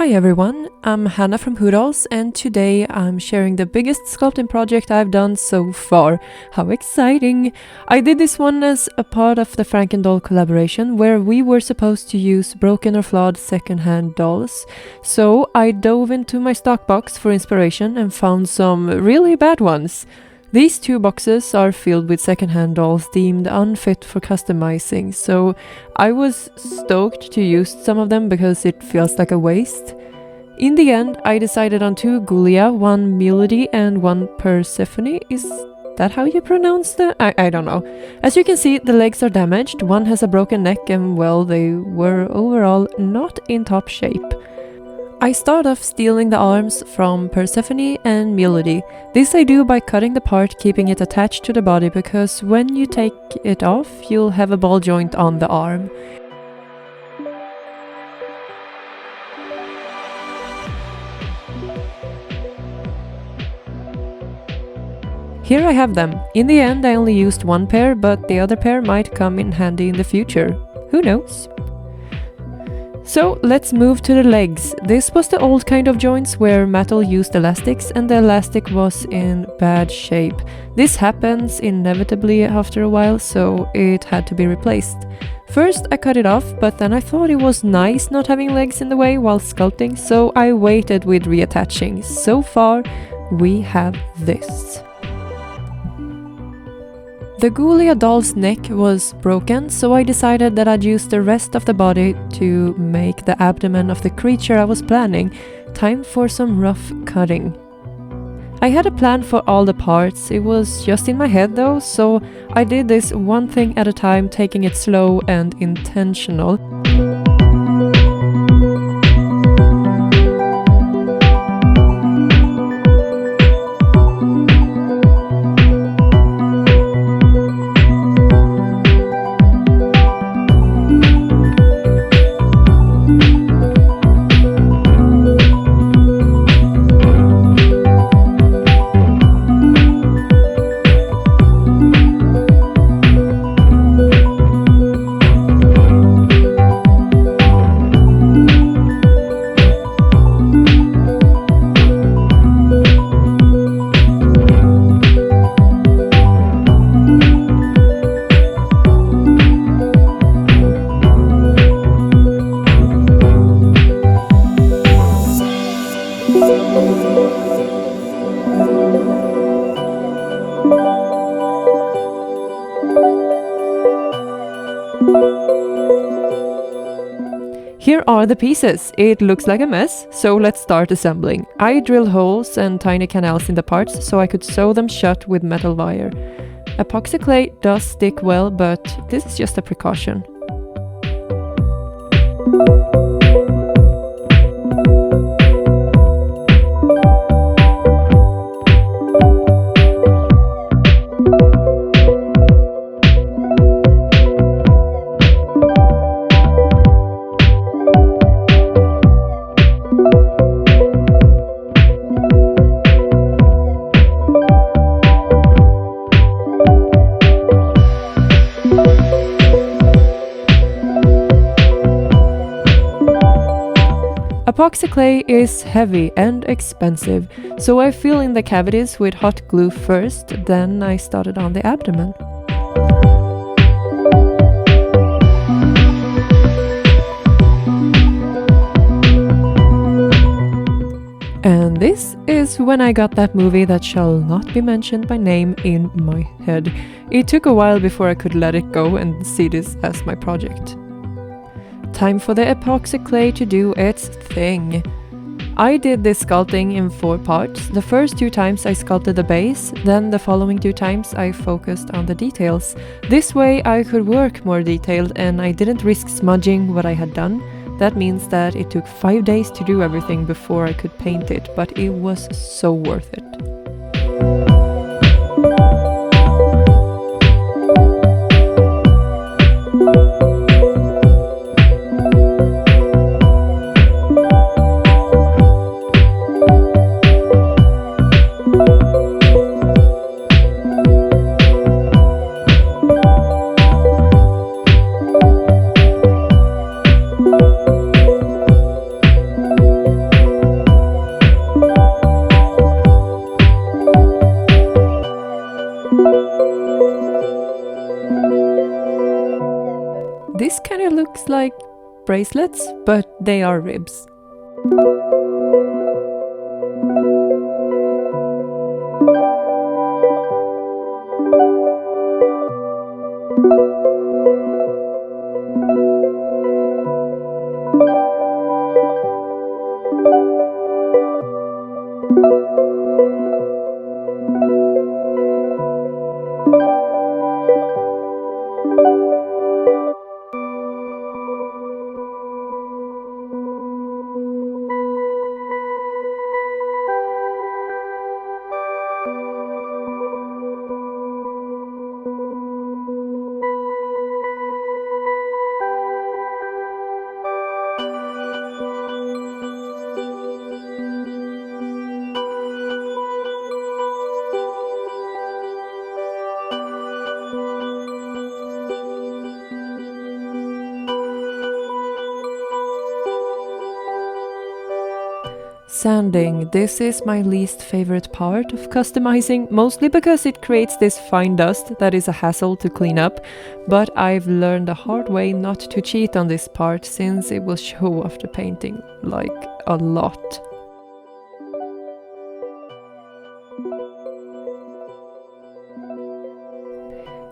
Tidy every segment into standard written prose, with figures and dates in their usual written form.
Hi everyone, I'm Hannah from Hoodles and today I'm sharing the biggest sculpting project I've done so far. How exciting! I did this one as a part of the Frankendoll collaboration where we were supposed to use broken or flawed second-hand dolls. So I dove into my stock box for inspiration and found some really bad ones. These two boxes are filled with second-hand dolls deemed unfit for customizing, so I was stoked to use some of them because it feels like a waste. In the end, I decided on two Ghoulia, one Melody and one Persephone. Is that how you pronounce that? I don't know. As you can see, the legs are damaged, one has a broken neck and well, they were overall not in top shape. I start off stealing the arms from Persephone and Melody. This I do by cutting the part, keeping it attached to the body, because when you take it off, you'll have a ball joint on the arm. Here I have them. In the end, I only used one pair, but the other pair might come in handy in the future. Who knows? So let's move to the legs. This was the old kind of joints where metal used elastics and the elastic was in bad shape. This happens inevitably after a while, so it had to be replaced. First I cut it off, but then I thought it was nice not having legs in the way while sculpting, so I waited with reattaching. So far we have this. The Ghoulia doll's neck was broken, so I decided that I'd use the rest of the body to make the abdomen of the creature I was planning. Time for some rough cutting. I had a plan for all the parts, it was just in my head though, so I did this one thing at a time, taking it slow and intentional. Here are the pieces. It looks like a mess, so let's start assembling. I drilled holes and tiny canals in the parts so I could sew them shut with metal wire. Apoxie clay does stick well, but this is just a precaution. Apoxie clay is heavy and expensive, so I fill in the cavities with hot glue first, then I started on the abdomen. And this is when I got that movie that shall not be mentioned by name in my head. It took a while before I could let it go and see this as my project. Time for the epoxy clay to do its thing. I did this sculpting in 4 parts. The first 2 times I sculpted the base, then the following 2 times I focused on the details. This way I could work more detailed and I didn't risk smudging what I had done. That means that it took 5 days to do everything before I could paint it, but it was so worth it. kind of looks like bracelets, but they are ribs. Sanding. This is my least favorite part of customizing, mostly because it creates this fine dust that is a hassle to clean up, but I've learned the hard way not to cheat on this part since it will show after painting, like a lot.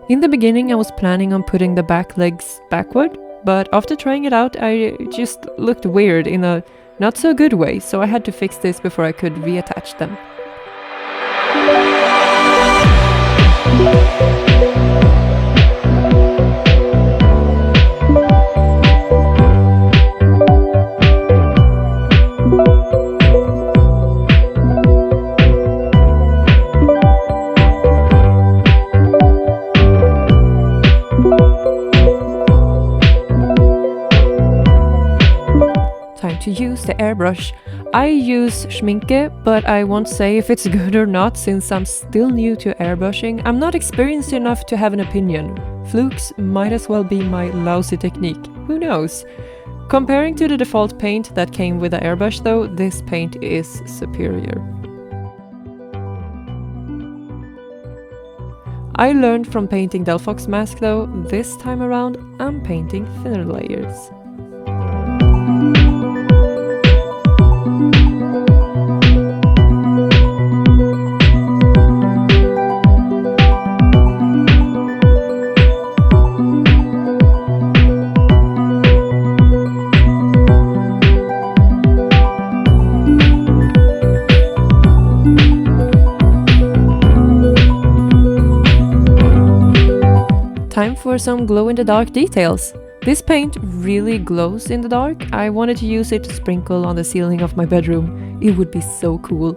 In the beginning I was planning on putting the back legs backward, but after trying it out I just looked weird in a not so good way, so I had to fix this before I could reattach them. To use the airbrush. I use Shmincke, but I won't say if it's good or not since I'm still new to airbrushing. I'm not experienced enough to have an opinion. Flukes might as well be my lousy technique. Who knows? Comparing to the default paint that came with the airbrush though, this paint is superior. I learned from painting Delphox mask though, this time around I'm painting thinner layers. Time for some glow-in-the-dark details. This paint really glows in the dark. I wanted to use it to sprinkle on the ceiling of my bedroom. It would be so cool.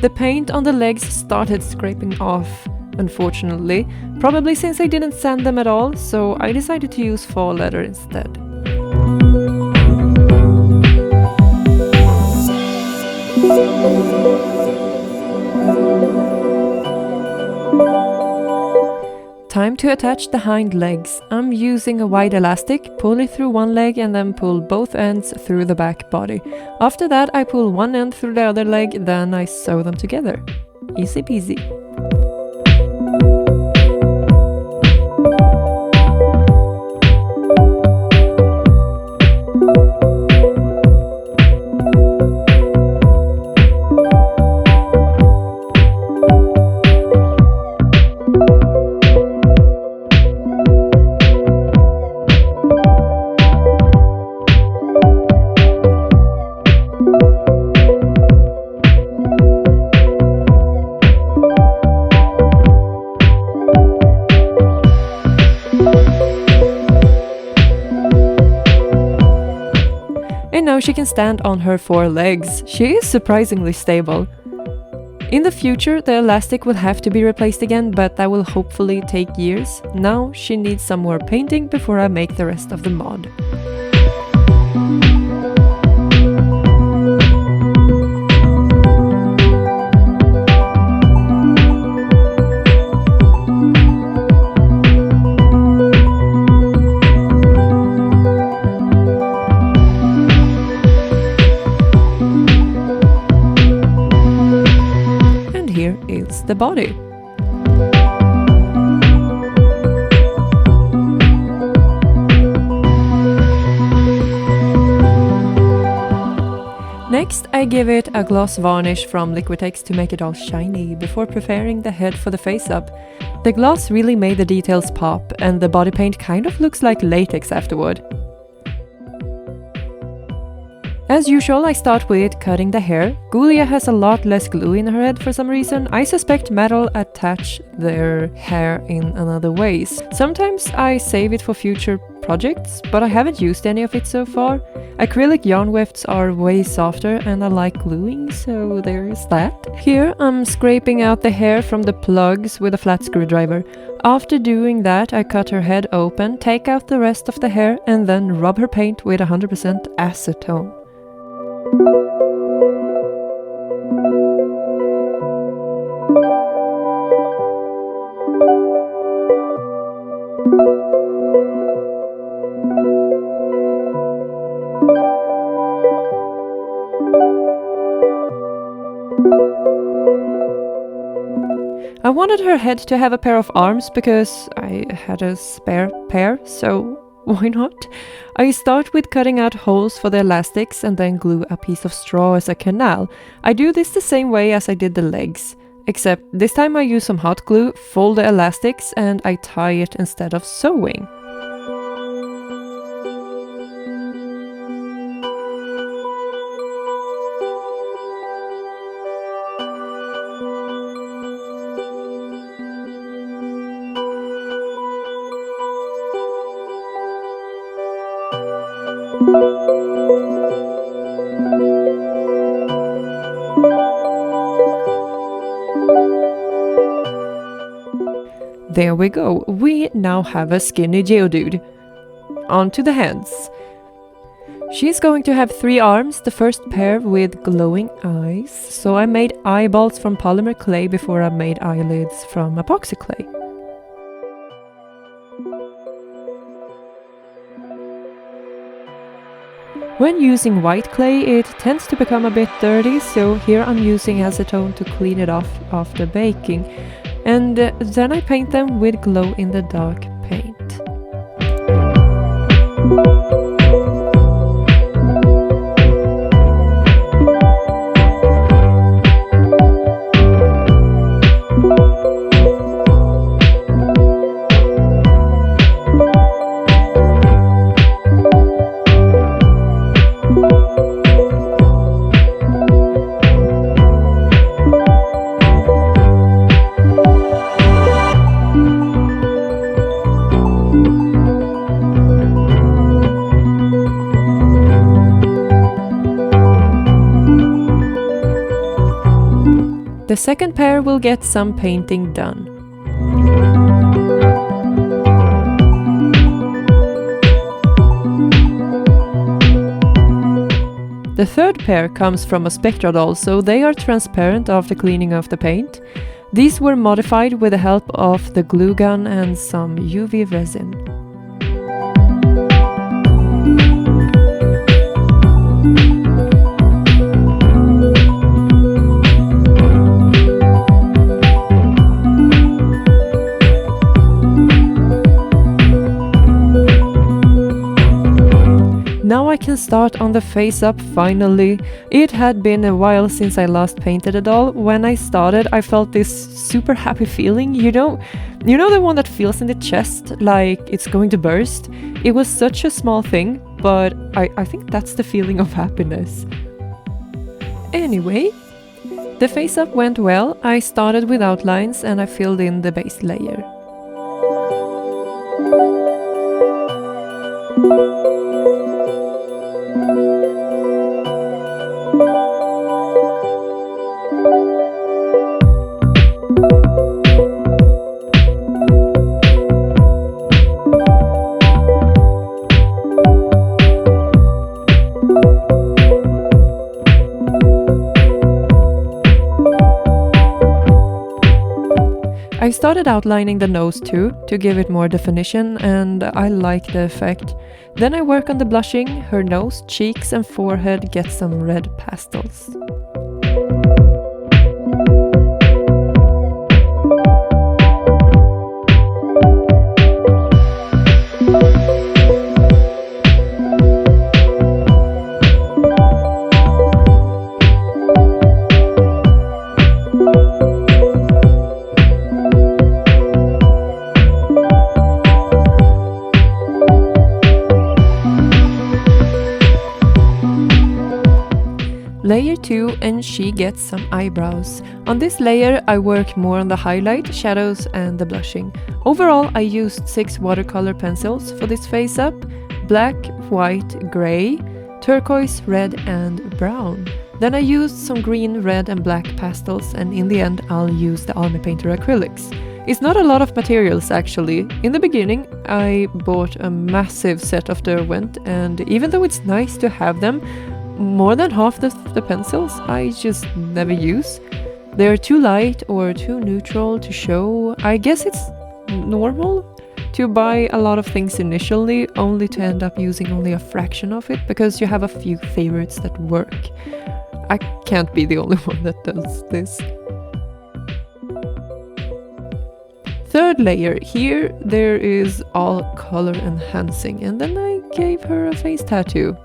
The paint on the legs started scraping off, unfortunately, probably since I didn't sand them at all, so I decided to use fall leather instead. Time to attach the hind legs. I'm using a wide elastic, pull it through one leg and then pull both ends through the back body. After that I pull one end through the other leg, then I sew them together. Easy peasy. And now she can stand on her 4 legs. She is surprisingly stable. In the future, the elastic will have to be replaced again, but that will hopefully take years. Now she needs some more painting before I make the rest of the mod. The body. Next, I give it a gloss varnish from Liquitex to make it all shiny before preparing the head for the face-up. The gloss really made the details pop, and the body paint kind of looks like latex afterward. As usual, I start with cutting the hair. Gulia has a lot less glue in her head for some reason. I suspect metal attach their hair in another ways. Sometimes I save it for future projects, but I haven't used any of it so far. Acrylic yarn wefts are way softer and I like gluing, so there's that. Here I'm scraping out the hair from the plugs with a flat screwdriver. After doing that, I cut her head open, take out the rest of the hair and then rub her paint with 100% acetone. I wanted her head to have a pair of arms because I had a spare pair, so why not? I start with cutting out holes for the elastics and then glue a piece of straw as a canal. I do this the same way as I did the legs, except this time I use some hot glue, fold the elastics and I tie it instead of sewing. There we go, we now have a skinny geodude. On to the hands. She's going to have 3 arms, the first pair with glowing eyes, so I made eyeballs from polymer clay before I made eyelids from Apoxie Clay. When using white clay, it tends to become a bit dirty, so here I'm using acetone to clean it off after baking. And then I paint them with glow-in-the-dark paint. The second pair will get some painting done. The third pair comes from a Frankendoll, so they are transparent after cleaning off the paint. These were modified with the help of the glue gun and some UV resin. Now I can start on the face up finally. It had been a while since I last painted a doll. When I started, I felt this super happy feeling, you know the one that feels in the chest like it's going to burst? It was such a small thing, but I think that's the feeling of happiness. Anyway, the face up went well. I started with outlines and I filled in the base layer. I started outlining the nose too, to give it more definition, and I like the effect. Then I work on the blushing. Her nose, cheeks and forehead get some red pastels. tattoo and she gets some eyebrows. On this layer I work more on the highlight, shadows and the blushing. Overall I used 6 watercolor pencils for this face up: black, white, grey, turquoise, red and brown. Then I used some green, red and black pastels, and in the end I'll use the Army Painter acrylics. It's not a lot of materials actually. In the beginning I bought a massive set of Derwent, and even though it's nice to have them, more than half the pencils I just never use. They're too light or too neutral to show. I guess it's normal to buy a lot of things initially only to end up using only a fraction of it because you have a few favorites that work. I can't be the only one that does this. Third layer, here there is all color enhancing, and then I gave her a face tattoo.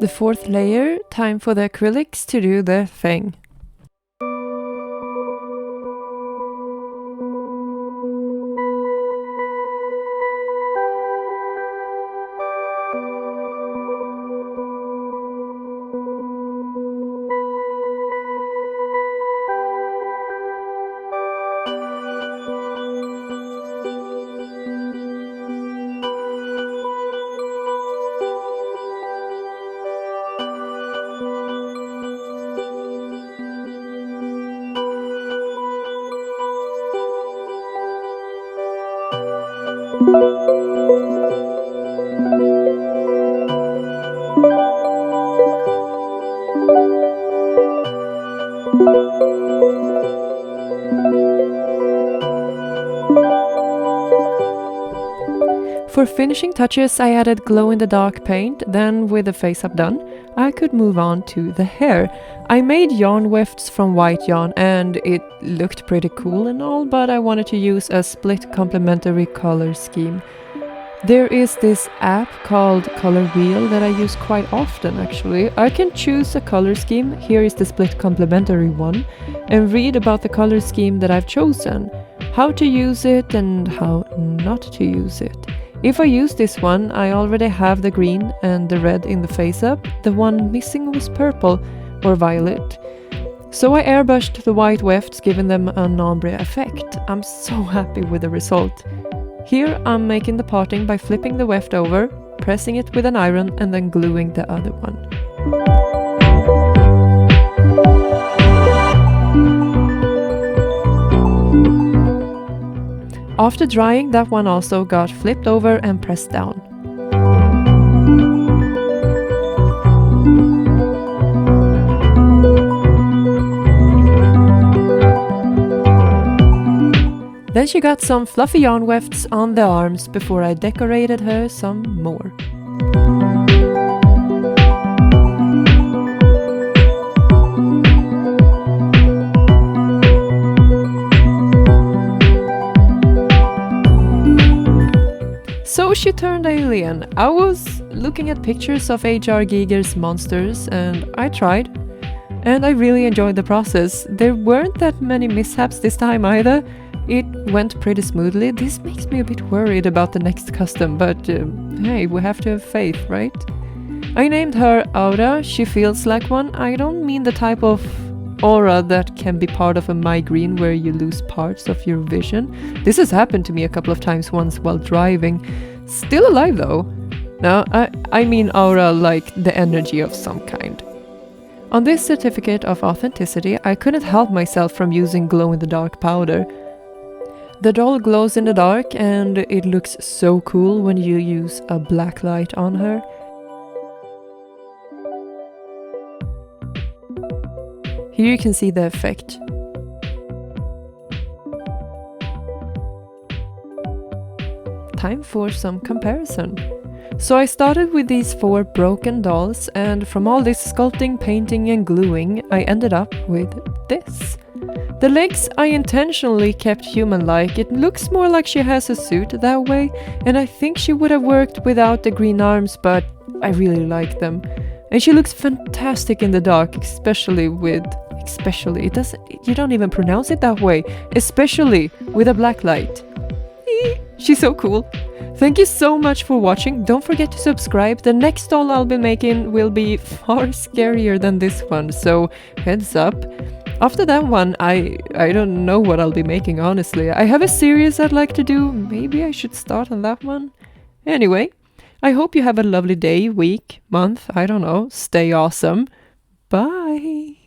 The fourth layer, time for the acrylics to do their thing. For finishing touches I added glow-in-the-dark paint, then with the face up done, I could move on to the hair. I made yarn wefts from white yarn and it looked pretty cool and all, but I wanted to use a split complementary color scheme. There is this app called Color Wheel that I use quite often actually. I can choose a color scheme, here is the split complementary one, and read about the color scheme that I've chosen, how to use it and how not to use it. If I use this one, I already have the green and the red in the face up. The one missing was purple or violet. So I airbrushed the white wefts, giving them an ombre effect. I'm so happy with the result. Here I'm making the parting by flipping the weft over, pressing it with an iron and then gluing the other one. After drying, that one also got flipped over and pressed down. Then she got some fluffy yarn wefts on the arms before I decorated her some more. So she turned alien. I was looking at pictures of H.R. Giger's monsters and I tried. And I really enjoyed the process. There weren't that many mishaps this time either. It went pretty smoothly. This makes me a bit worried about the next custom, but hey, we have to have faith, right? I named her Aura. She feels like one. I don't mean the type of aura that can be part of a migraine where you lose parts of your vision. This has happened to me a couple of times once while driving. Still alive though. No, I mean aura like the energy of some kind. On this certificate of authenticity, I couldn't help myself from using glow-in-the-dark powder. The doll glows in the dark and it looks so cool when you use a black light on her. Here you can see the effect. time for some comparison. So I started with these 4 broken dolls, and from all this sculpting, painting and gluing, I ended up with this. The legs I intentionally kept human-like. It looks more like she has a suit that way, and I think she would have worked without the green arms, but I really like them. And she looks fantastic in the dark, especially, you don't even pronounce it that way, especially with a black light. She's so cool. Thank you so much for watching. Don't forget to subscribe. The next doll I'll be making will be far scarier than this one, so heads up. After that one, I don't know what I'll be making, honestly. I have a series I'd like to do. Maybe I should start on that one. Anyway, I hope you have a lovely day, week, month, I don't know. Stay awesome. Bye!